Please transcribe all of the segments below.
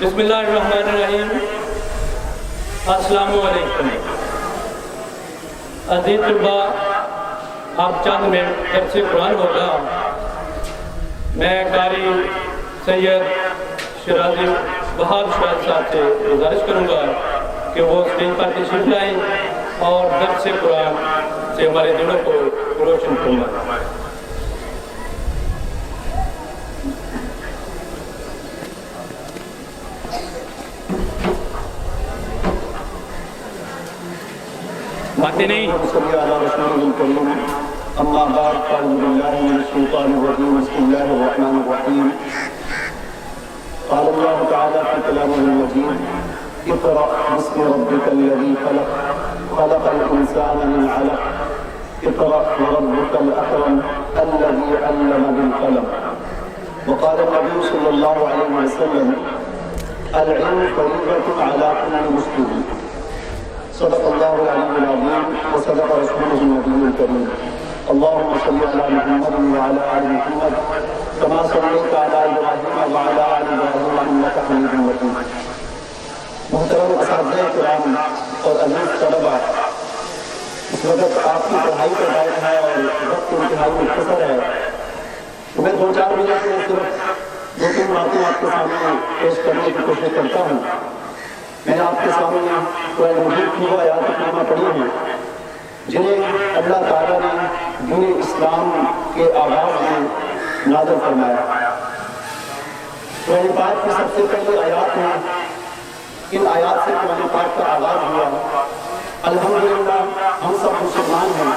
بسم اللہ الرحمن الرحیم۔ السلام علیکم عزیز طلباء، آپ چند منٹ درس قرآن ہوگا۔ میں قاری سید شیرازی بہار شاہد صاحب سے گزارش کروں گا کہ وہ اسٹیج پر تشریف لائیں اور درس قرآن سے ہمارے دلوں کو روشن فرمائیں۔ باتیں نہیں صلی اللہ رسول الکریم اما بعد اعوذ باللہ من الشیطان الرجیم بسم اللہ الرحمن الرحیم قال اللہ تعالی فی کلامہ المجید اقرأ باسم ربک الذی خلق خلق الانسان من علق اقرأ وربک الاکرم الذی علم بالقلم وقال النبی صلی اللہ علیہ وسلم العلم فریضۃ علی کل مسلم صدق اللہ العلی العظیم وصدق رسولہ النبی الکریم اللہم صلی علی محمد وعلی آل محمد کما صلیت علی ابراہیم وعلی آل ابراہیم انک حمید مجید۔ محترم اساتذہ کرام اور عزیز طلباء، اس وقت آپ کی پڑھائی کا ٹائم ہے اور وقت انتہائی مختصر ہے، تو میں 2-4 منٹ میں صرف 2-3 باتیں آپ کے سامنے پیش کرنے کی کوشش کرتا ہوں۔ میں نے آپ کے سامنے قرآن مجید کی وہ آیات کریمہ پڑھی ہیں جنہیں اللہ تعالیٰ نے دین اسلام کے آغاز میں نازل فرمایا۔ قرآن پاک کی سب سے پہلی آیات ہیں، ان آیات سے قرآن پاک کا آغاز ہوا۔ الحمدللہ ہم سب مسلمان ہیں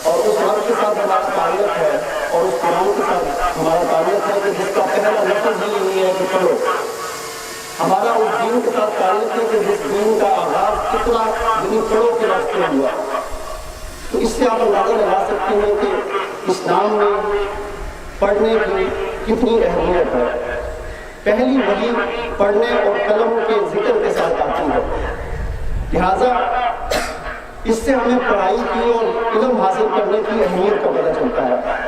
اور اس رب کے ساتھ ہمارا تعلق ہے اور اس قرآن کے ساتھ ہمارا تعلق ہے کہ جس کا پہلا لفظ ہی یہی ہے کہ پڑھو۔ ہمارا اس دین کے ساتھ تعلق ہے کہ جس دین کا آغاز کتنا پڑھو کے راستے ہوا۔ تو اس سے آپ اندازہ لگا سکتے ہیں کہ اسلام میں پڑھنے کی کتنی اہمیت ہے۔ پہلی وحی پڑھنے اور قلم کے ذکر کے ساتھ آتی ہے، لہٰذا اس سے ہمیں پڑھائی کی اور علم حاصل کرنے کی اہمیت کا پتہ چلتا ہے۔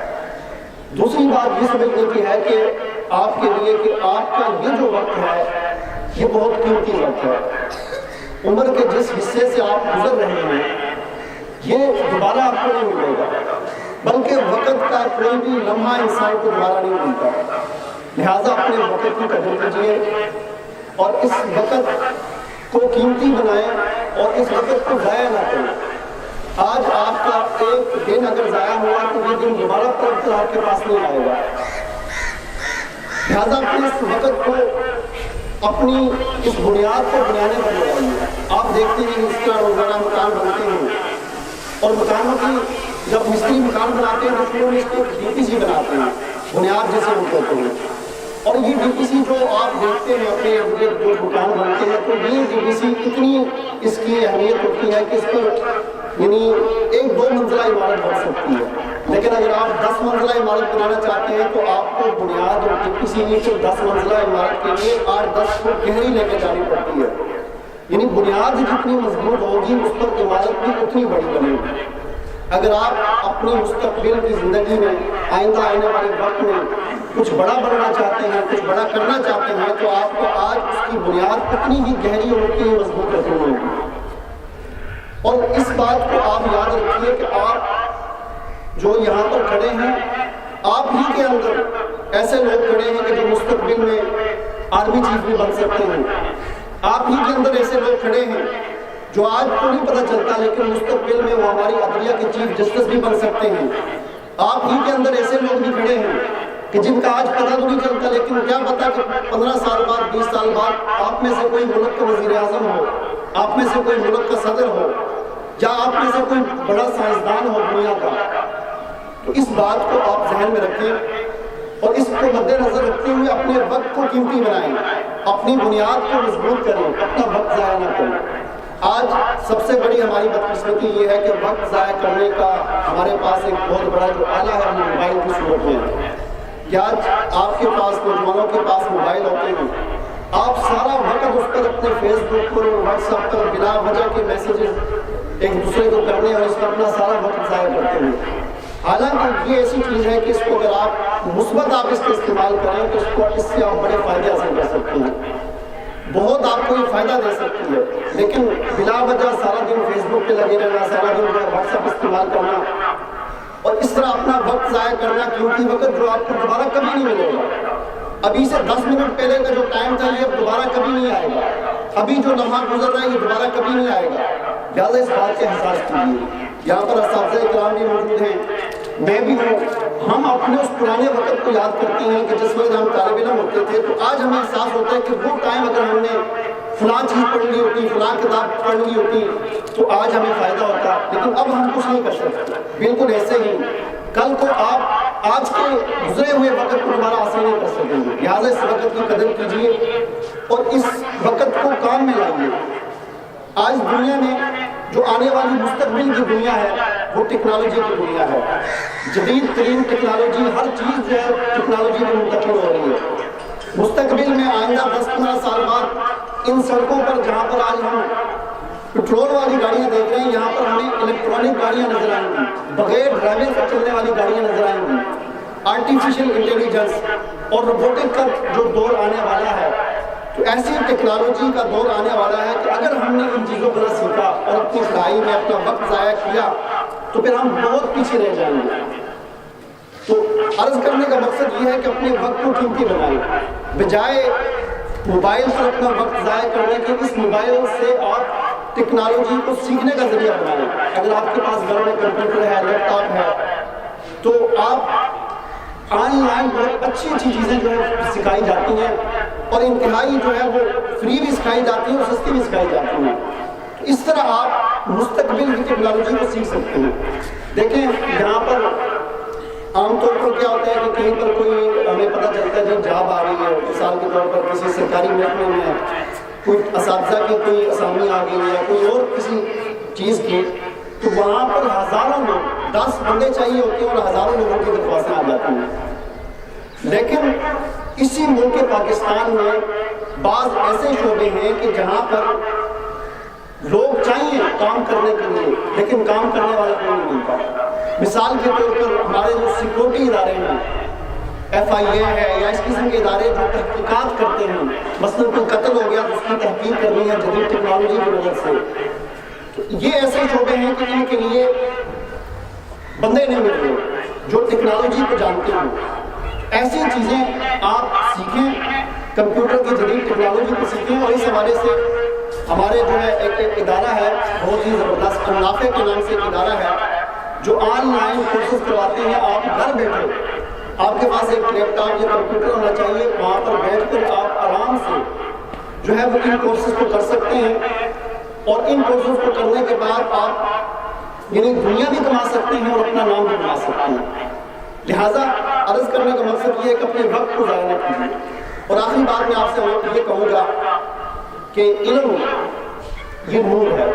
دوسری بات یہ سمجھنے کی ہے کہ آپ کے لیے کہ آپ کا یہ جو وقت ہے یہ بہت قیمتی وقت ہے۔ عمر کے جس حصے سے آپ گزر رہے ہیں یہ دوبارہ آپ کو نہیں ملے گا، بلکہ وقت کا کوئی بھی لمحہ انسان کو دوبارہ نہیں ملتا، لہٰذا اپنے وقت کی قدر کیجیے اور اس وقت کو قیمتی بنائیں اور اس وقت کو ضائع نہ کریں۔ آج آپ کا ایک دن اگر ضائع ہوا تو یہ دن دوبارہ پلٹ کر آپ کے پاس نہیں آئے گا، لہٰذا اپنے اس وقت کو اپنی اس بنیاد کو بنانے پر لگائیے۔ آپ دیکھتے ہیں اس کا روزانہ مکان بنتے ہیں اور مکانوں کی جب مستری مکان بناتے ہیں تو اس کو DPC بناتے ہیں، بنیاد جیسے ہم کہتے ہیں، اور یہ DPC جو آپ دیکھتے ہیں اپنے جو مکان بنتے ہیں تو یہ DPC اتنی اس کی اہمیت ہوتی ہے کہ اس پر یعنی 1-2 منزلہ عمارت بن سکتی ہے، لیکن اگر آپ 10 منزلہ عمارت بنانا چاہتے ہیں تو آپ کو بنیاد اور DPC نیچے 10 منزلہ عمارت کے لیے 8-10 فٹ گہری لے کے جانی پڑتی ہے، یعنی بنیاد جتنی مضبوط ہوگی اس پر عمارت بھی اتنی بڑی بنے گی۔ اگر آپ اپنی مستقبل کی زندگی میں آئندہ آنے والے وقت میں کچھ بڑا بننا چاہتے ہیں، کچھ بڑا کرنا چاہتے ہیں تو آپ کو آج اس کی بنیاد اتنی ہی گہری اور اتنی ہی مضبوط رکھنی ہوگی۔ اور اس بات کو آپ یاد رکھیے کہ آپ جو یہاں پر کھڑے ہیں آپ ہی کے اندر ایسے لوگ کھڑے ہیں کہ جو مستقبل میں آرمی چیف بھی بن سکتے ہیں، آپ ہی کے اندر ایسے لوگ کھڑے ہیں جو آج کو نہیں پتہ چلتا لیکن مستقبل میں وہ ہماری عدلیہ کے چیف جسٹس بھی بن سکتے ہیں، آپ ہی کے اندر ایسے لوگ بھی کھڑے ہیں کہ جن کا آج پتہ تو نہیں چلتا لیکن کیا پتا کہ 15 سال بعد 20 سال بعد آپ میں سے کوئی ملک کا وزیر اعظم ہو، آپ میں سے کوئی ملک کا صدر ہو یا آپ میں سے کوئی بڑا سائنسدان ہو دنیا کا۔ تو اس بات کو آپ ذہن میں رکھیں اور اس کو مد نظر رکھتے ہوئے اپنے وقت کو قیمتی بنائیں، اپنی بنیاد کو مضبوط کریں، اپنا وقت ضائع نہ کریں۔ آج سب سے بڑی ہماری بدقسمتی یہ ہے کہ وقت ضائع کرنے کا ہمارے پاس ایک بہت بڑا جو آلہ ہے وہ موبائل کی صورت میں ہے کہ آج آپ کے پاس نوجوانوں کے پاس موبائل ہوتے ہیں، آپ سارا وقت اس پر اپنے فیس بک پر واٹس ایپ پر بلا وجہ کے میسیجز ایک دوسرے کو کرنے اور اس پر اپنا سارا وقت ضائع کرتے ہیں۔ حالانکہ یہ ایسی چیز ہے کہ اس کو اگر آپ مثبت آپ اس کا استعمال کریں تو اس سے آپ بڑے فائدے حاصل کر سکتے ہیں۔ بہت آپ کو یہ فائدہ دے سکتی ہے، لیکن بلا وجہ سارا دن فیس بک پہ لگے رہنا، سارا دن واٹس ایپ استعمال کرنا اور اس طرح اپنا وقت ضائع کرنا، قیمتی وقت جو آپ کو دوبارہ کبھی نہیں ملے گا۔ ابھی سے 10 منٹ پہلے کا جو ٹائم تھا یہ اب دوبارہ کبھی نہیں آئے گا، ابھی جو لمحہ گزر رہا ہے یہ دوبارہ کبھی نہیں آئے گا، لہٰذا اس بات کا احساس کیجیے۔ یہاں پر اساتذہ کرام بھی موجود ہیں، میں بھی ہوں، ہم اپنے اس پرانے وقت کو یاد کرتے ہیں کہ جس وقت ہم طالب علم ہوتے تھے تو آج ہمیں احساس ہوتا ہے کہ وہ ٹائم اگر ہم نے فلاں چیز پڑھ لی ہوتی، فلاں کتاب پڑھ لی ہوتی تو آج ہمیں فائدہ ہوتا، لیکن اب ہم کچھ نہیں کر سکتے۔ بالکل ایسے ہی کل کو آپ آج کے گزرے ہوئے وقت کو دوبارہ حاصل نہیں کر سکیں گے، لہٰذا اس وقت کی قدر کیجیے اور اس وقت کو کام میں لائیے۔ آج دنیا میں جو آنے والی مستقبل کی دنیا ہے وہ ٹیکنالوجی کی دنیا ہے، جدید ترین ٹیکنالوجی، ہر چیز جو ہے ٹیکنالوجی میں منتقل ہو رہی ہے۔ مستقبل میں آئندہ 10-15 سال بعد ان سڑکوں پر جہاں پر آج ہم پیٹرول والی گاڑیاں دیکھ رہے ہیں، یہاں پر ہمیں الیکٹرانک گاڑیاں نظر آئیں گی، بغیر ڈرائیور سے چلنے والی گاڑیاں نظر آئیں گی۔ آرٹیفیشل انٹیلیجنس اور روبوٹک کا جو دور آنے والا ہے، تو ایسی ٹیکنالوجی کا دور آنے والا ہے کہ اگر ہم نے ان چیزوں کو نہ سیکھا اور اپنی پڑھائی میں اپنا وقت ضائع کیا تو پھر ہم بہت پیچھے رہ جائیں گے۔ تو عرض کرنے کا مقصد یہ ہے کہ اپنے وقت کو قیمتی بنائیں، بجائے موبائل پر اپنا وقت ضائع کرنے کے اس موبائل سے آپ ٹیکنالوجی کو سیکھنے کا ذریعہ بنائیں۔ اگر آپ کے پاس گھر میں کمپیوٹر ہے، لیپ ٹاپ ہے، تو آپ آن لائن بہت اچھی چیزیں جو ہے سکھائی جاتی ہیں اور انتہائی جو ہے وہ فری بھی سکھائی جاتی ہیں اور سستی بھی سکھائی جاتی ہیں۔ اس طرح آپ مستقبل کی ٹیکنالوجی کو سیکھ سکتے ہیں۔ دیکھیں یہاں پر عام طور پر کیا ہوتا ہے کہ کہیں پر کوئی ہمیں پتہ چلتا ہے جب جاب آ رہی ہے، مثال کے طور پر کسی سرکاری محکمے میں کوئی اساتذہ کی کوئی اسامی آ گئی ہے، کوئی اور کسی چیز کی، تو وہاں پر ہزاروں لوگ، 10 بندے چاہیے ہوتے ہیں اور ہزاروں لوگوں کی درخواستیں آ جاتی ہیں۔ لیکن اسی ملک پاکستان میں بعض ایسے شعبے ہیں کہ جہاں پر لوگ چاہیے کام کرنے کے لیے لیکن کام کرنے والا کوئی نہیں ملتا۔ مثال کے طور پر ہمارے جو سیکورٹی ادارے ہیں، FIA ہے یا اس قسم کے ادارے جو تحقیقات کرتے ہیں، مثلا کوئی قتل ہو گیا تو اس کی تحقیق کرنی ہے جدید ٹیکنالوجی کی مدد سے، یہ ایسے شعبے ہیں کہ ان کے لیے بندے نہیں مل رہے جو ٹیکنالوجی کو جانتے ہیں۔ ایسی چیزیں آپ سیکھیں، کمپیوٹر کی جدید ٹیکنالوجی کو سیکھیں، اور اس حوالے سے ہمارے جو ہے ایک ادارہ ہے بہت ہی زبردست، النافع کے نام سے ایک ادارہ ہے جو آن لائن کورسز کرواتے ہیں۔ آپ گھر بیٹھے، آپ کے پاس ایک لیپ ٹاپ یا کمپیوٹر ہونا چاہیے، وہاں پر بیٹھ کر آپ آرام سے جو ہے وہ ان کورسز کو کر سکتے ہیں، اور ان کورسز کو کرنے کے بعد آپ یعنی دنیا بھی کما سکتے ہیں اور اپنا نام بھی کما سکتے ہیں۔ لہٰذا عرض کرنے کا مقصد یہ ہے کہ اپنے وقت کو ضائع نہ کیجیے۔ اور آخری بات میں آپ سے یہ کہوں گا کہ علم یہ نور ہے،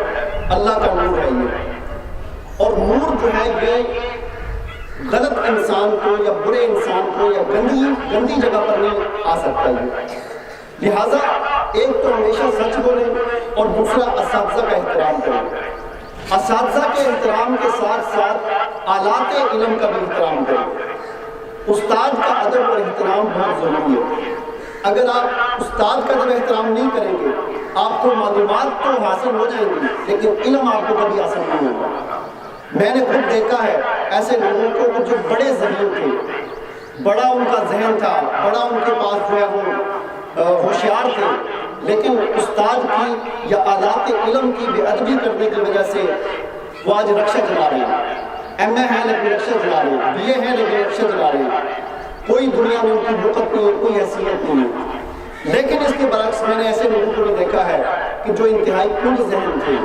اللہ کا نور ہے یہ، اور نور جو ہے یہ غلط انسان کو یا برے انسان کو یا گندی جگہ پر نہیں آ سکتا ہے۔ لہٰذا ایک تو ہمیشہ سچ بولیں اور دوسرا اساتذہ کا احترام کریں۔ اساتذہ کے احترام کے ساتھ ساتھ آلات علم کا بھی احترام کریں۔ استاد کا ادب اور احترام بہت ضروری ہے۔ اگر آپ استاد کا جب احترام نہیں کریں گے، آپ کو معلومات تو حاصل ہو جائیں گی لیکن علم آپ کو کبھی حاصل نہیں ہوگا۔ میں نے خود دیکھا ہے ایسے لوگوں کو جو بڑے ذہین تھے، بڑا ان کا ذہن تھا، بڑا ان کے پاس جو ہے وہ ہوشیار تھے، لیکن استاد کی یا آلات علم کی بے ادبی کرنے کی وجہ سے وہ آج رکشہ چلا رہے ہیں، ایم اے ہیں لیکن رکشہ چلا رہے ہیں، بی اے ہیں لیکن رکشہ چلا رہے ہیں، کوئی دنیا میں ان کی وقت نہیں ہے، کوئی حیثیت نہیں ہے۔ لیکن اس کے برعکس میں نے ایسے لوگوں کو بھی دیکھا ہے کہ جو انتہائی کل ذہن تھے،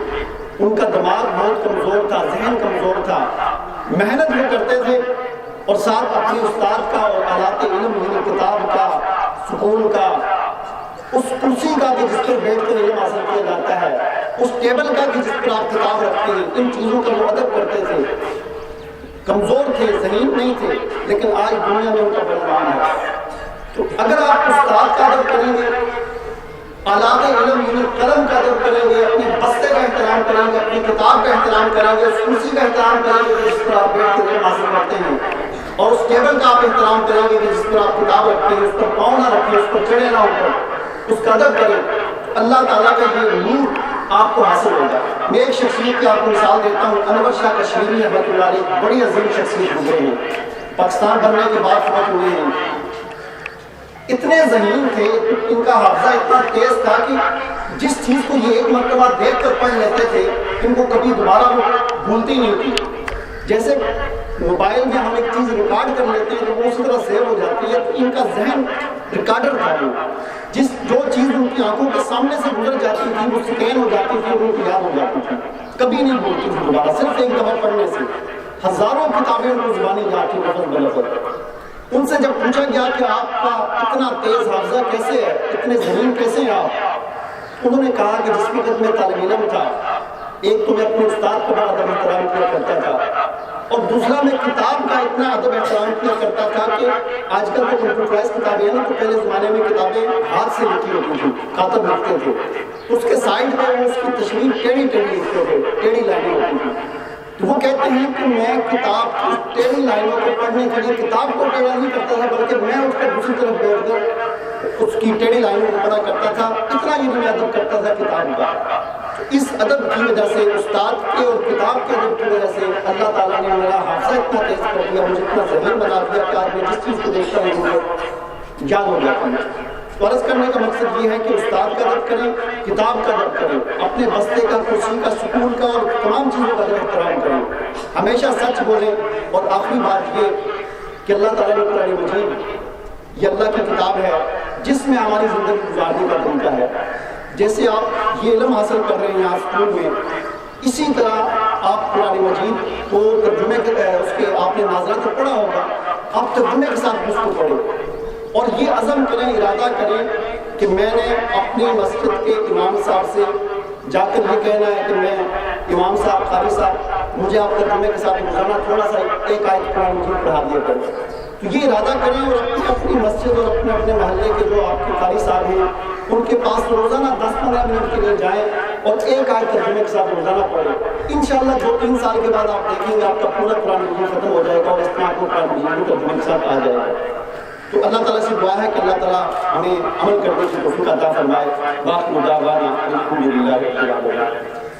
ان کا دماغ بہت کمزور تھا، ذہن کمزور تھا، محنت بھی کرتے تھے اور ساتھ اپنے استاد کا اور آلات علم یعنی کتاب کا، سکون کا، اس کرسی کا کہ جس پر بیٹھ کر علم حاصل کیا جاتا ہے، اس ٹیبل کا کہ جس پر آپ کتاب رکھتے ہیں، ان چیزوں کا وہ ادب کرتے تھے، کمزور تھے، ذہین نہیں تھے، لیکن آج دنیا میں ان کا بڑا نام ہے۔ تو اگر آپ استاد کا ادب کریں گے، آلات علم یعنی قلم کا ادب کریں گے، اپنے بستے کا احترام کریں گے، اپنی کتاب کا احترام کریں گے، اس کرسی کا احترام کریں گے جس پر آپ بیٹھ کر علم حاصل کرتے ہیں، اور اس ٹیبل کا آپ احترام کریں گے جس پر آپ کتاب رکھتے ہیں، اس پر پاؤں نہ رکھیں، اس پر چڑھے نہ اوپر، اس کا ادب کریں، اللہ تعالیٰ کا یہ نور آپ کو حاصل ہوگا۔ میں ایک شخصیت کی آپ کو مثال دیتا ہوں، انور شاہ کشمیری رحمۃ اللہ علیہ، بڑی عظیم شخصیت گزرے ہیں، پاکستان بننے کے بعد فوت ہوئے ہیں۔ اتنے ذہین تھے، ان کا حافظہ اتنا تیز تھا کہ جس چیز کو یہ ایک مرتبہ دیکھ کر پڑھ لیتے تھے ان کو کبھی دوبارہ وہ بھولتی نہیں تھی۔ جیسے موبائل میں ہم ایک چیز ریکارڈ کر لیتے ہیں تو وہ اسی طرح سیو ہو جاتی ہے، تو ان کا ذہن ریکارڈر تھا، وہ جو چیز ان کی آنکھوں کے سامنے سے گزر جاتی تھی وہ سکین ہو جاتی تھی اور ان کو یاد ہو جاتی تھی، کبھی نہیں بھولتی تھی دوبارہ، صرف ایک دفعہ پڑھنے سے۔ ہزاروں کتابیں ان کو زبانی یاد تھی لفظ بلفظ۔ ان سے جب پوچھا گیا کہ آپ کا اتنا تیز حافظہ کیسے ہے، اتنے ذہین کیسے ہیں آپ، انہوں نے کہا کہ جس وقت میں طالب علم تھا، ایک تو میں اپنے استاد کا بڑا ادب احترام کیا کرتا تھا، اور دوسرا میں کتاب کا اتنا ادب احترام کیا کرتا تھا کہ آج کل تو کمپیوٹرائز کتابیں ہیں نا، تو پہلے زمانے میں کتابیں ہاتھ سے لکھی ہوتی تھیں، کاتب لکھتے تھے، اس کے سائڈ پہ وہ اس کی تشریح ٹیڑھی ٹیڑھی لکھتے تھے، ٹیڑھی لائنیں ہوتی تھیں۔ تو وہ کہتے ہیں کہ میں کتاب کی ٹیڑھی لائنوں کو پڑھنے کے لیے کتاب کو ٹیڑھا نہیں کرتا تھا، بلکہ میں اس کے دوسری طرف بیٹھ کر اس کی ٹیڑھی لائنوں کو پڑھا کرتا تھا، اتنا ہی میں ادب کرتا تھا کتاب کا۔ اس ادب کی وجہ سے، استاد کے اور کتاب کے ادب کی وجہ سے اللہ تعالیٰ نے میرا حافظہ اتنا تیز کر دیا، مجھے اتنا ذہین بنا دیا کہ آج میں جس چیز کو دیکھتا ہوں مجھے یاد ہو جاتا ہے۔ فرض کرنے کا مقصد یہ ہے کہ استاد کا ادب کریں، کتاب کا ادب کریں، اپنے بستے کا، کرسی کا، سکون کا اور تمام چیزوں کا ادب احترام کریں، ہمیشہ سچ بولیں۔ اور آخری بات یہ کہ اللہ تعالیٰ نے قرآن مجید یہ اللہ کی کتاب ہے جس میں ہماری زندگی گزارنے کا طریقہ ہے۔ جیسے آپ یہ علم حاصل کر رہے ہیں یہاں اسکول میں، اسی طرح آپ قرآن مجید کو ترجمے کے اس کے آپ نے ناظرہ تو پڑھا ہوگا، آپ ترجمے کے ساتھ اس کو پڑھیں اور یہ عزم کریں، ارادہ کریں کہ میں نے اپنی مسجد کے امام صاحب سے جا کر یہ کہنا ہے کہ میں امام صاحب، قاری صاحب، مجھے آپ ترجمے کے ساتھ روزانہ تھوڑا سا ایک آیت قرآن مجید پڑھا دیا کریں۔ تو یہ ارادہ کریں اور اپنی مسجد اور اپنے محلے کے جو آپ کے قاری صاحب ہیں ان کے پاس روزانہ 10-15 منٹ کے لیے جائیں اور ایک آیت ترجمے کے ساتھ روزانہ پڑھیں۔ انشاءاللہ 2-3 سال کے بعد آپ دیکھیں گے آپ کا پورا قرآن مجید ختم ہو جائے گا اور اس میں آپ کو قرآن مجید ترجمے کے ساتھ آ جائے گا۔ تو اللہ تعالیٰ سے دعا ہے کہ اللہ تعالیٰ ہمیں عمل کرنے کی توفیق عطا فرمائے۔ باقی دعوانا الحمدللہ رب العالمین۔